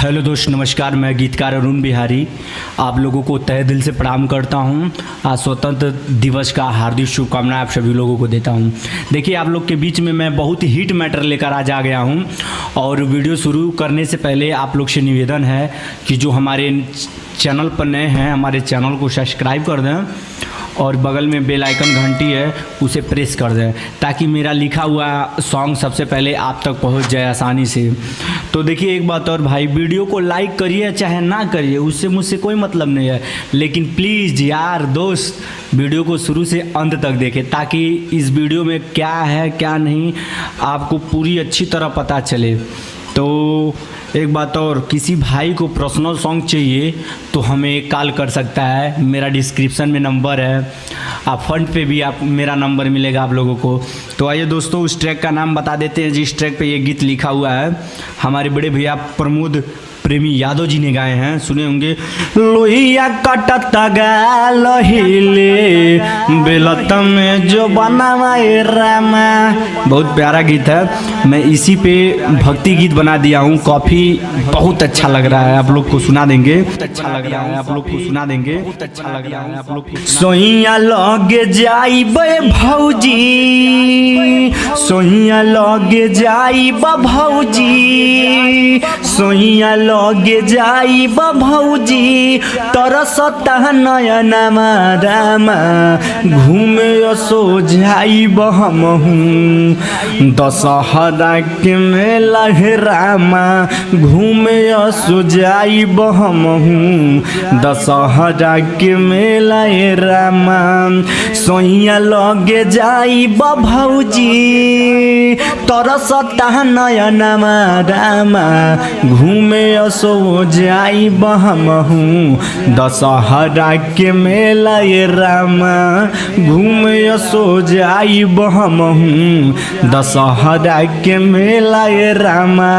Hello दोस्त, नमस्कार। मैं गीतकार अरुण बिहारी आप लोगों को तहे दिल से प्रणाम करता हूं। आज स्वतंत्र दिवस का हार्दिक शुभकामनाएं आप सभी लोगों को देता हूं। देखिए, आप लोग के बीच में मैं बहुत ही हिट मैटर लेकर आज आ गया हूं और वीडियो शुरू करने से पहले आप लोग से निवेदन है कि जो हमारे चैनल पर नए हैं हमारे चैनल को सब्सक्राइब कर दें और बगल में बेल आइकन घंटी है उसे प्रेस कर दें ताकि मेरा लिखा हुआ सॉन्ग सबसे पहले आप तक पहुंच जाए आसानी से। तो देखिए, एक बात और भाई, वीडियो को लाइक करिए चाहे ना करिए, उससे मुझसे कोई मतलब नहीं है, लेकिन प्लीज़ यार दोस्त, वीडियो को शुरू से अंत तक देखें ताकि इस वीडियो में क्या है क्या नहीं आपको पूरी अच्छी तरह पता चले। तो एक बात और, किसी भाई को पर्सनल सॉन्ग चाहिए तो हमें कॉल कर सकता है, मेरा डिस्क्रिप्शन में नंबर है, आप फंड पे भी आप मेरा नंबर मिलेगा आप लोगों को। तो आइए दोस्तों, उस ट्रैक का नाम बता देते हैं जिस ट्रैक पे ये गीत लिखा हुआ है। हमारे बड़े भैया प्रमोद प्रेमी यादव जी ने गाए हैं, सुने होंगे। लोहिया कटत गाल हिले बेलत में जो बनावाए रामा, बहुत प्यारा गीत है। मैं इसी पे भक्ति गीत बना दिया हूँ, काफ़ी बहुत अच्छा लग रहा है, आप लोग को सुना देंगे। अच्छा लग रहा है, आप लोग को सुना देंगे। अच्छा लग रहा है, आप लोग को। सोइया लगे जाइबे भौजी, सोइया लगे जाइबे भौजी, सोइया लगे जाइब भौजी, तरसता नयनमा रामा, घूमे सो जाइब हमहूँ दशहरा के मेला हे रामा, घूमे सो जाइब हमहूँ दशहरा के मेला हे रामा। सोइया लगे जाइब भौजी, तरसता नयनमा रामा, घूमे सो जाइब हमहूँ दशहरा के मेला ये रामा, घूमे सो जाइब हमहूँ दशहरा के मेला ये रामा।